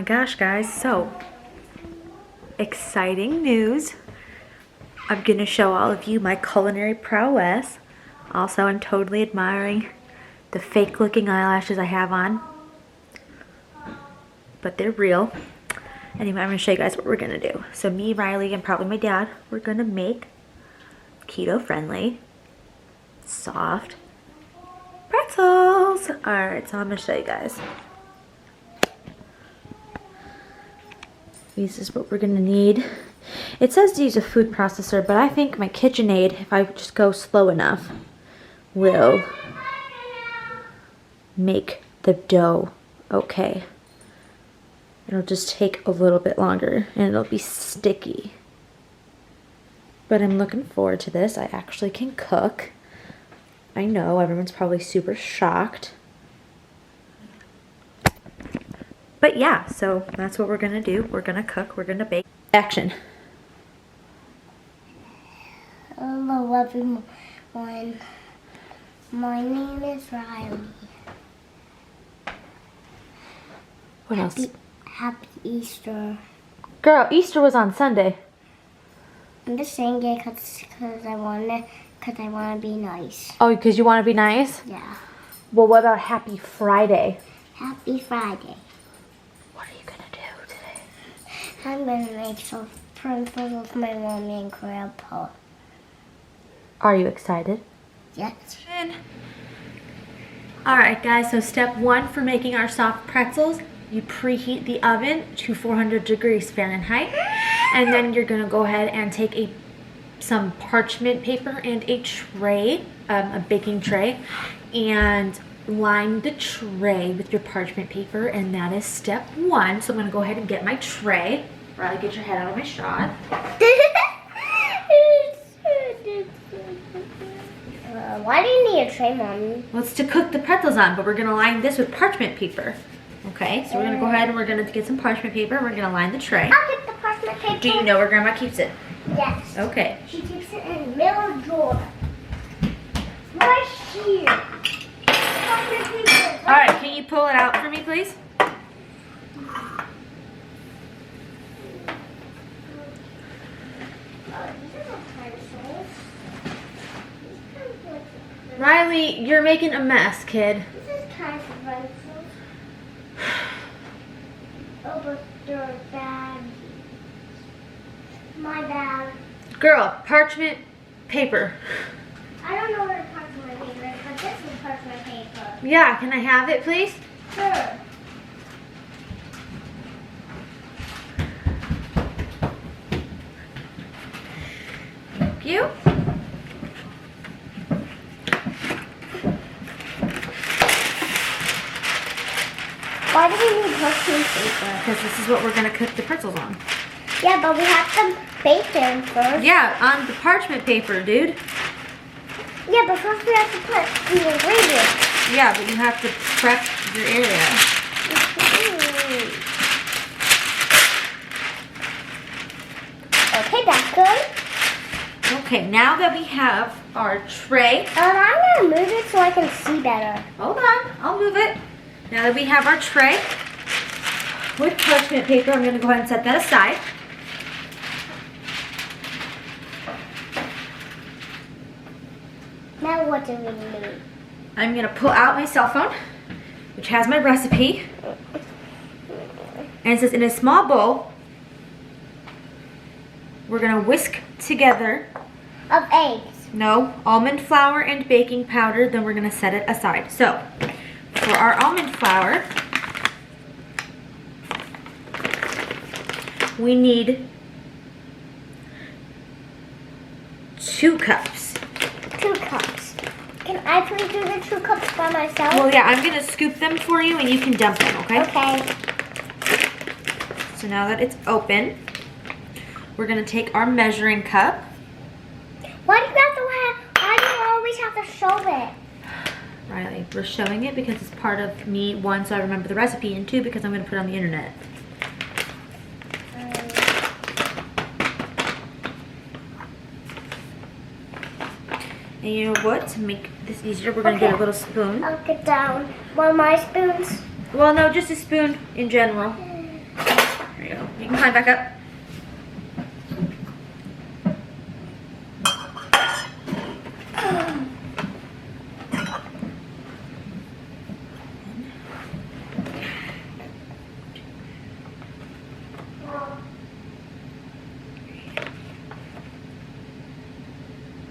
gosh, guys, so exciting news. I'm gonna show all of you my culinary prowess. Also, I'm totally admiring the fake looking eyelashes I have on, but they're real. Anyway, I'm gonna show you guys what we're gonna do. So me, Riley, and probably my dad, we're gonna make keto friendly, soft pretzels. Alright, so I'm gonna show you guys. This is what we're gonna need. It says to use a food processor, but I think my KitchenAid, if I just go slow enough, will make the dough okay. It'll just take a little bit longer and it'll be sticky. But I'm looking forward to this. I actually can cook. I know everyone's probably super shocked. But yeah, so that's what we're gonna do. We're gonna cook, we're gonna bake. Action. Hello everyone. My name is Riley. What else? Happy Easter. Girl, Easter was on Sunday. I'm just saying it because I want to be nice. Oh, because you want to be nice? Yeah. Well, what about Happy Friday? Happy Friday. What are you going to do today? I'm going to make some pretzels with my mommy and grandpa. Are you excited? Yes. Alright guys, so step one for making our soft pretzels, you preheat the oven to 400 degrees Fahrenheit, and then you're going to go ahead and take some parchment paper and a tray, a baking tray, and line the tray with your parchment paper, and that is step one. So I'm going to go ahead and get my tray. Riley, get your head out of my shot. Why do you need a tray, Mommy? Well, it's to cook the pretzels on, but we're going to line this with parchment paper. Okay, so we're going to go ahead and we're going to get some parchment paper. We're going to line the tray. I'll get the parchment paper. Do you know where Grandma keeps it? Yes. Okay. She keeps it in the middle drawer. Right here. Parchment paper. All right, can you pull it out for me, please? Riley, you're making a mess, kid. This is kind of pretzels. Oh, but they're bad. My bad. Girl, parchment paper. I don't know where parchment paper is, but this is parchment paper. Yeah, can I have it, please? Sure. Thank you. Why do we need parchment paper? Because this is what we're going to cook the pretzels on. Yeah, but we have to bake them first. Yeah, on the parchment paper, dude. Yeah, but first we have to put the ingredients. Yeah, but you have to prep your area. Okay, that's good. Okay, now that we have our tray. I'm gonna move it so I can see better. Hold on, I'll move it. Now that we have our tray with parchment paper, I'm going to go ahead and set that aside. Now what do we need? I'm going to pull out my cell phone, which has my recipe. And it says in a small bowl, we're going to whisk together. Of eggs. No, almond flour and baking powder, then we're going to set it aside. So, for our almond flour, we need 2 cups. 2 cups. Can I please do the 2 cups by myself? Well, yeah, I'm going to scoop them for you and you can dump them, okay? Okay. So now that it's open, we're going to take our measuring cup. Why do you always have to show it? Riley, we're showing it because it's part of me, 1, so I remember the recipe, and 2, because I'm going to put it on the internet. And you know what? To make this easier, we're going to get a little spoon. I'll get down. One of my spoons. Well, no, just a spoon in general. behind, back up.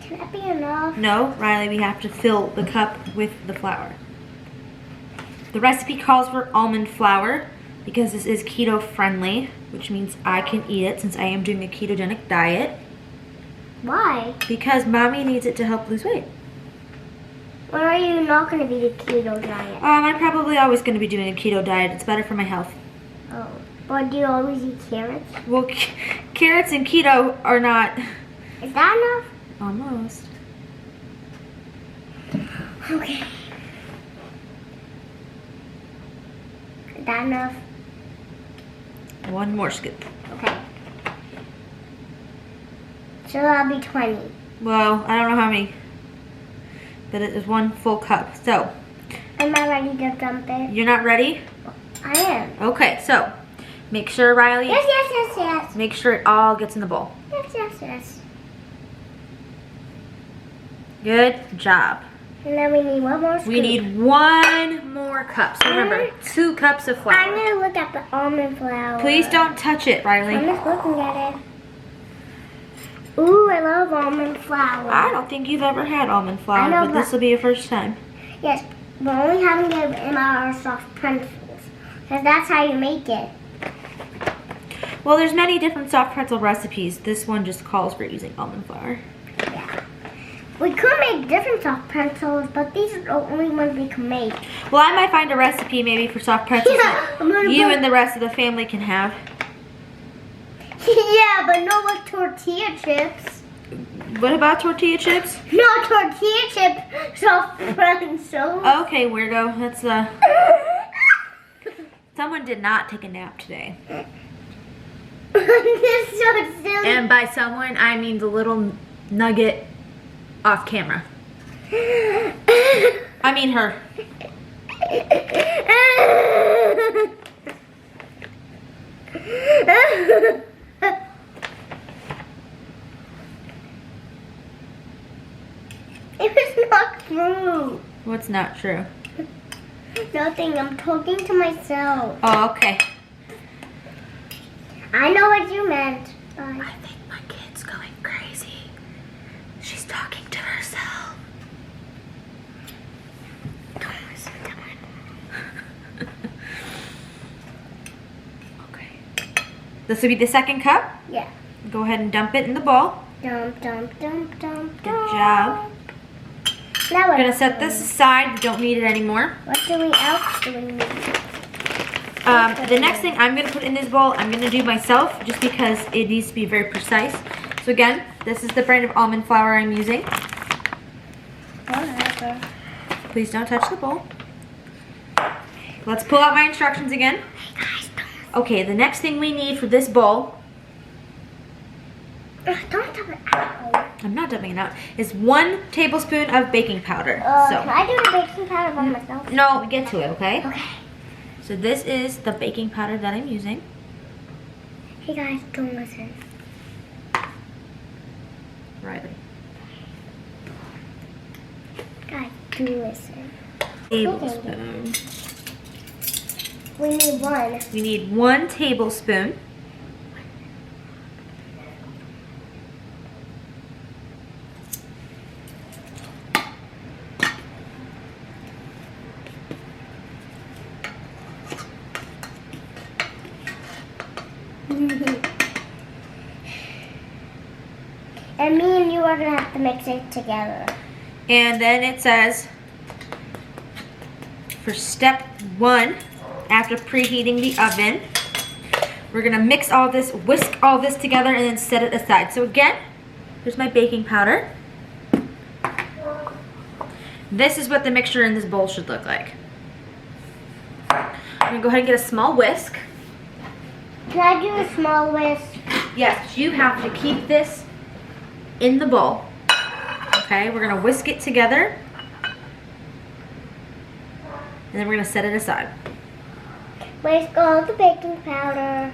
Can that be enough? No, Riley, we have to fill the cup with the flour. The recipe calls for almond flour because this is keto friendly, which means I can eat it since I am doing a ketogenic diet. Why? Because mommy needs it to help lose weight. When are you not going to be the keto diet? I'm probably always going to be doing a keto diet. It's better for my health. Oh. But do you always eat carrots? Well, carrots and keto are not... Is that enough? Almost. Okay. Is that enough? One more scoop. Okay. So that'll be 20. Well, I don't know how many, but it is 1 full cup. So, Am I ready to dump it? you're not ready? I am. Okay, so make sure, Riley, Yes, yes, yes, yes. make sure it all gets in the bowl. Yes, yes, yes. Good job. And then we need one more scoop. We need 1 more cup. So remember, 2 cups of I'm flour. going to look at the almond flour. Please don't touch it, I'm Riley. just looking at it. Ooh, I love almond flour. I don't think you've ever had almond I flour, know, but this will be your first time. Yes, but only having it in our soft pretzels. Because that's how you make it. Well, there's many different soft pretzel recipes. This one just calls for using almond flour. Yeah. We could make different soft pretzels, but these are the only ones we can make. Well, I might find a recipe maybe for soft pretzels Yeah, that I'm gonna you put- and the rest of the family can have. Yeah, but no like tortilla chips. What about tortilla chips? No tortilla chip soft pretzels. Okay, weirdo. That's someone did not take a nap today. This is so silly. And by someone, I mean the little nugget off camera. I mean her. It was not true. What's not true? Nothing. I'm talking to myself. Oh, okay. I know what you meant. I think my kid's going crazy. She's talking to herself. Don't listen to it. Okay. This will be the second cup. Yeah. Go ahead and dump it in the bowl. Dump, dump, dump, dump. Good job. Now We're gonna set this aside. We don't need it anymore. What else do we need? The next thing I'm gonna put in this bowl, I'm gonna do myself just because it needs to be very precise. So again, this is the brand of almond flour I'm using. Whatever. Please don't touch the bowl. Let's pull out my instructions again. Hey guys, Okay, the next thing we need for this bowl, don't dump it out. I'm not dumping it out, is 1 tablespoon of baking powder. Can I do the baking powder by myself? No, we get to it, okay? Okay. So this is the baking powder that I'm using. Hey guys, don't listen. Riley. Guys, do listen. Tablespoon. We need 1. We need 1 tablespoon. And me and you are going to have to mix it together. And then it says, for step 1, after preheating the oven, we're gonna mix all this, whisk all this together, and then set it aside. So again, here's my baking powder. This is what the mixture in this bowl should look like. I'm gonna go ahead and get a small whisk. Can I do a small whisk? Yes, you have to keep this in the bowl. Okay, we're gonna whisk it together. And then we're gonna set it aside. Whisk all the baking powder.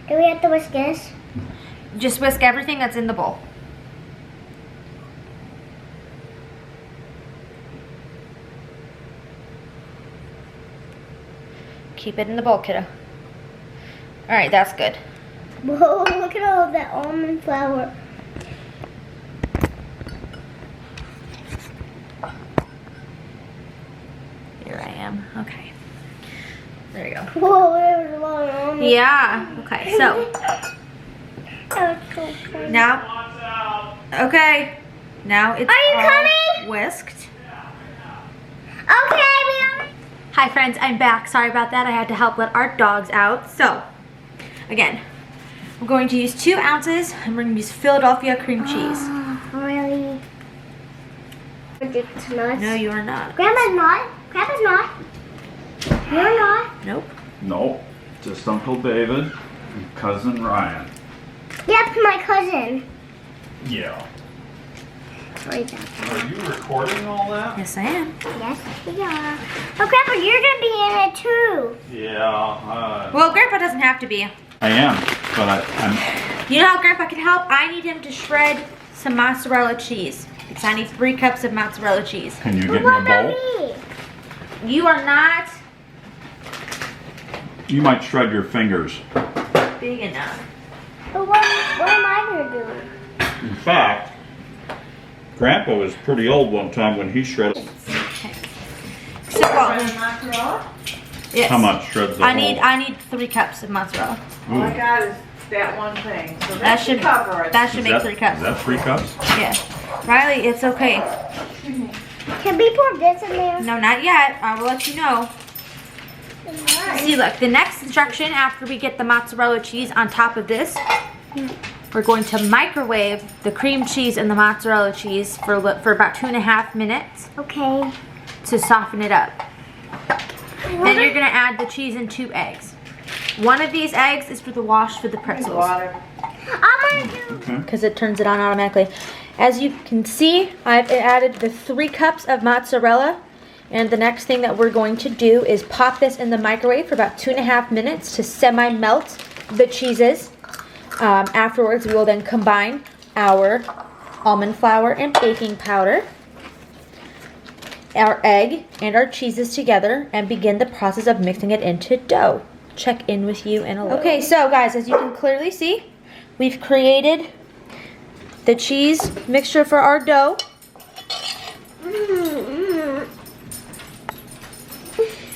Do we have to whisk this? Just whisk everything that's in the bowl. Keep it in the bowl, kiddo. All right, that's good. Whoa, look at all that almond flour. Here I am. Okay. There you go. Whoa, there's a lot of almonds. Yeah. Okay. So That was so funny. now, okay. Now it's Are you all coming? whisked. Okay, we are. Hi friends, I'm back. Sorry about that. I had to help let our dogs out. So, again, we're going to use 2 ounces and we're going to use Philadelphia cream cheese. Really? Ridiculous. No, you are not. Grandma's not. Grandpa's not. You're not. Nope. No, just Uncle David and Cousin Ryan. Yep, my cousin. Yeah. Sorry about that. Are you recording all that? Yes, I am. Yes, we are. Oh, Grandpa, you're gonna be in it too. Yeah. Well, Grandpa doesn't have to be. I am, but I'm. You know how Grandpa can help? I need him to shred some mozzarella cheese. Because I need 3 cups of mozzarella cheese. Can you But get me what a about bowl? me? You are not You might shred your fingers. big enough. But what am I gonna do? In fact, Grandpa was pretty old one time when he shredded. Okay. So, yes. How much shreds the I whole? need 3 cups of mozzarella. All I got is that one thing. So That that should should cover it. that should Is make that- 3 cups. Is that 3 cups? Yeah. Riley, it's okay. Can we pour this in there? No, not yet. I will let you know. See, look, the next instruction after we get the mozzarella cheese on top of this, we're going to microwave the cream cheese and the mozzarella cheese for about 2.5 minutes Okay. to soften it up. Then you're gonna add the cheese and 2 eggs. One of these eggs is for the wash for the pretzels. Water. I'm gonna do. Okay. Because it turns it on automatically. As you can see, I've added the 3 cups of mozzarella. And the next thing that we're going to do is pop this in the microwave for about 2.5 minutes to semi-melt the cheeses. Afterwards, we will then combine our almond flour and baking powder, our egg, and our cheeses together and begin the process of mixing it into dough. Check in with you in a little. Okay, so guys, as you can clearly see, we've created the cheese mixture for our dough.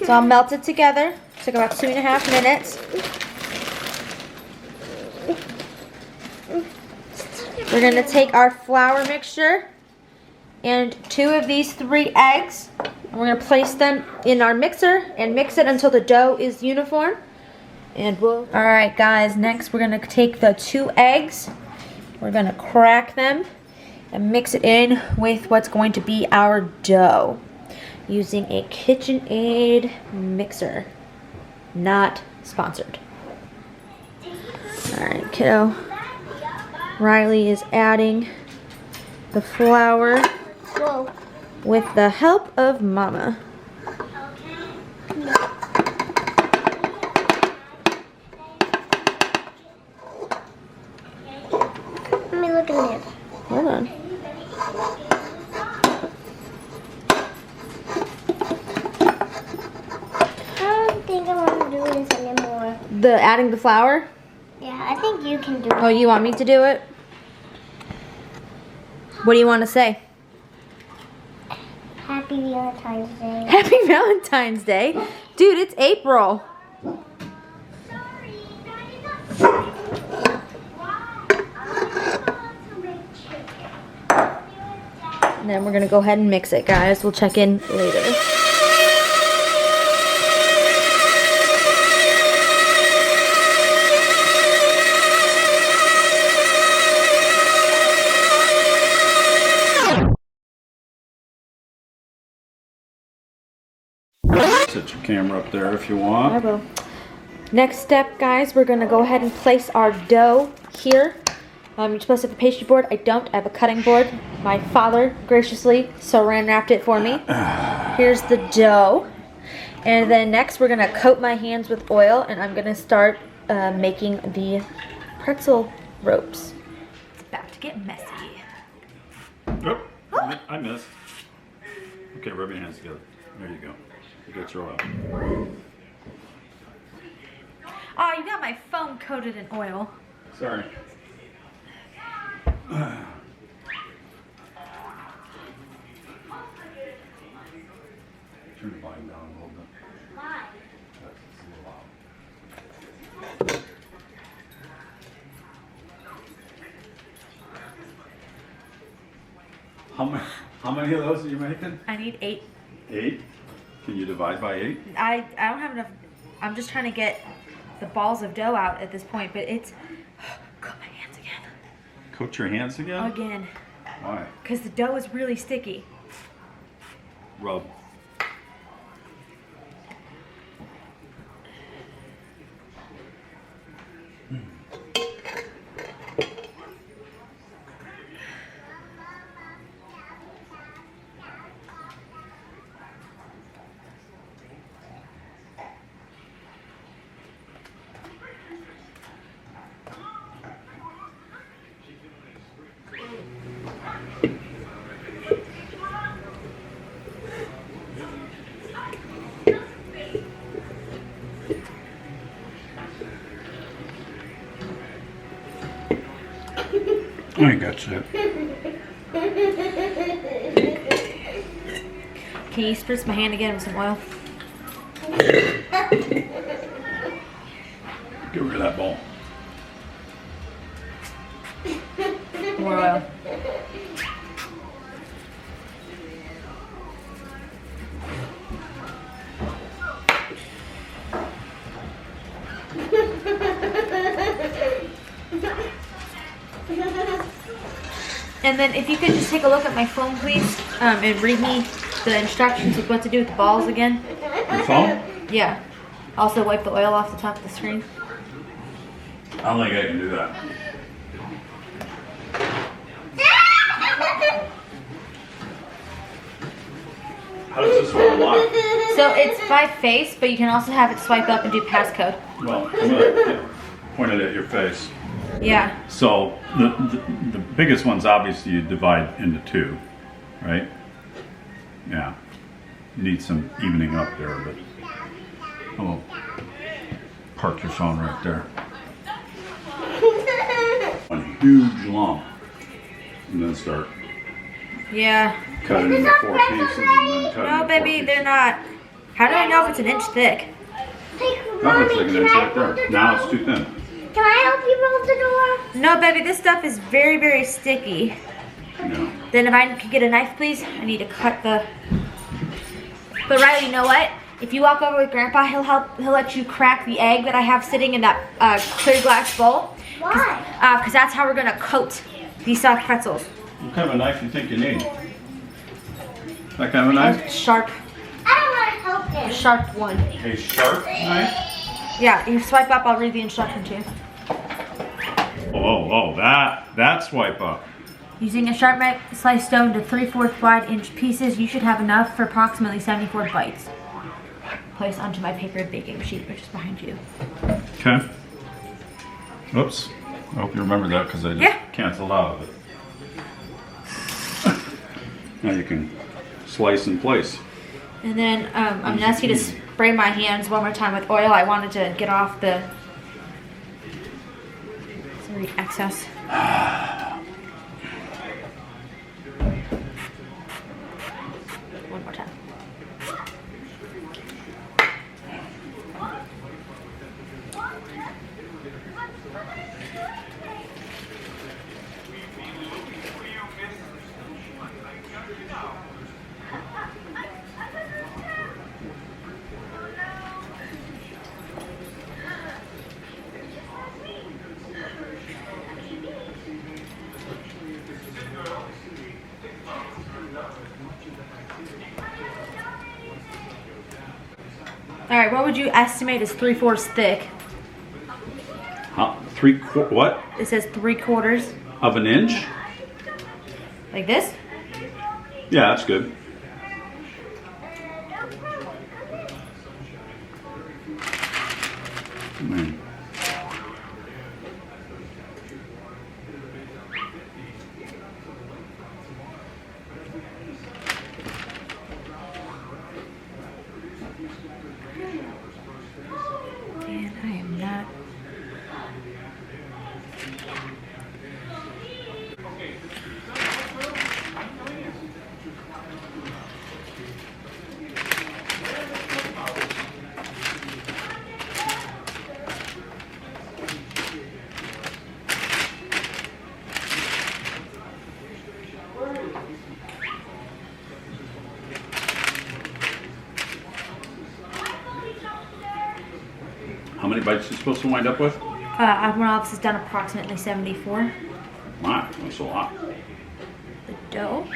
It's all melted together. Took about 2.5 minutes. We're gonna take our flour mixture and 2 of these 3 eggs. And we're gonna place them in our mixer and mix it until the dough is uniform. And we'll. All right, guys. Next, we're gonna take the 2 eggs. We're gonna crack them and mix it in with what's going to be our dough, using a KitchenAid mixer. Not sponsored. Alright, kiddo. Riley is adding the flour Whoa. with the help of Mama. Let me look at this. Hold on. I don't think I want to do this anymore. The adding the flour? Yeah, I think you can do it. Oh, you want me to do it? What do you want to say? Happy Valentine's Day. Happy Valentine's Day. Dude, it's April. And then we're going to go ahead and mix it, guys. We'll check in later. Set your camera up there if you I want. will. Next step, guys, we're going to go ahead and place our dough here. You're supposed to have a pastry board. I don't. I have a cutting board. My father graciously saran wrapped it for me. Here's the dough. And then next we're going to coat my hands with oil, and I'm going to start making the pretzel ropes. It's about to get messy. Oh, I missed. Okay, rub your hands together. There you go. You got your oil. Oh, you got my phone coated in oil. Sorry. Turn the volume down a little bit. Why? It's a little loud. How many of those are you making? I need 8. 8? Can you divide by 8? I don't have enough. I'm just trying to get the balls of dough out at this point, but it's. Coat my hands again. Coat your hands again? Again. Why? Because the dough is really sticky. Rub. I got you. Can you spritz my hand again with some oil? Get rid of that ball. More oil. And then if you could just take a look at my phone, please, and read me the instructions of what to do with the balls again. Your phone? Yeah. Also wipe the oil off the top of the screen. I don't think I can do that. How does this one unlock? So it's by face, but you can also have it swipe up and do passcode. Well, I'm gonna point it at your face. Yeah. So the biggest ones, obviously, you divide into 2, right? Yeah. You need some evening up there, but oh, park your phone right there. One huge lump, and then start Yeah. cutting into 4 pieces, and then cut No, into 4 baby, pieces. they're not. How do I know if it's an inch thick? That looks like an inch right there. Now it's too thin. Can I help you roll the door? No, baby, this stuff is very, very sticky. No. Then if I could get a knife, please, I need to cut the... But Riley, you know what? If you walk over with Grandpa, he'll let you crack the egg that I have sitting in that clear glass bowl. Why? Because that's how we're going to coat these soft pretzels. What kind of a knife do you think you need? That kind of a knife? Sharp. I don't want to help him. A sharp one. A sharp knife? Yeah, you swipe up, I'll read the instruction to you. Oh, that swipe up. Using a sharp knife, slice dough into 3/4 wide inch pieces. You should have enough for approximately 74 bites. Place onto my paper baking sheet, which is behind you. Okay. Oops. I hope you remember that because I just canceled out of it. Now you can slice in place. And then I'm going to ask you to spray my hands one more time with oil. I wanted to get off the excess. One more time. All right, what would you estimate is 3/4 thick? Huh? What? It says 3/4. Of an inch? Like this? Yeah, that's good. Man. How many bites are you supposed to wind up with? One office has done approximately 74. My, that's a lot. The dough.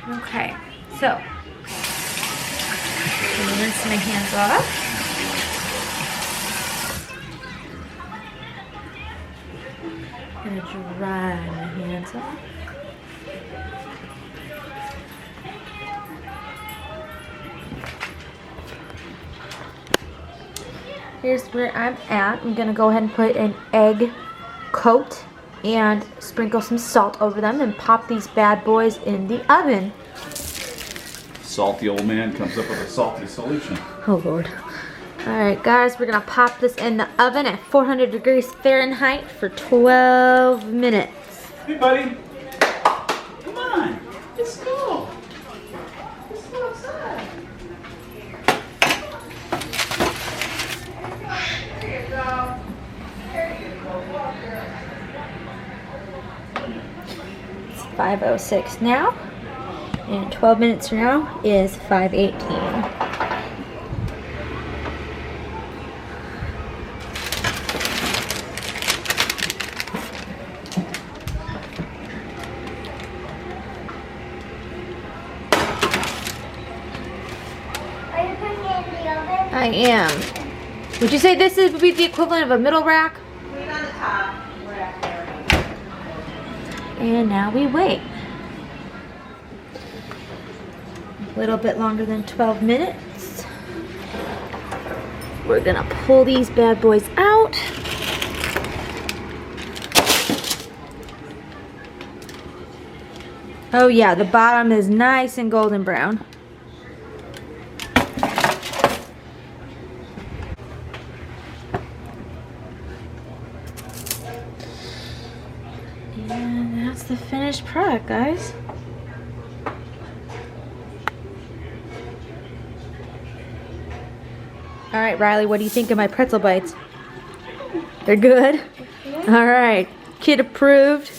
Okay, so I'm gonna rinse my hands off. I'm gonna dry my hands off. Here's where I'm at. I'm gonna go ahead and put an egg coat and sprinkle some salt over them and pop these bad boys in the oven. Salty old man comes up with a salty solution. Oh Lord. Alright guys, we're gonna pop this in the oven at 400 degrees Fahrenheit for 12 minutes. Hey buddy, come on, let's go. Let's go outside. There you go. There you go. It's 5:06 now, and 12 minutes from now is 5:18. Are you putting it in the oven? I am. Would you say this would be the equivalent of a middle rack? Clean on the top. Rack there. And now we wait. A little bit longer than 12 minutes. We're gonna pull these bad boys out. Oh yeah, the bottom is nice and golden brown. And that's the finished product, guys. All right, Riley, what do you think of my pretzel bites? They're good? All right, kid approved.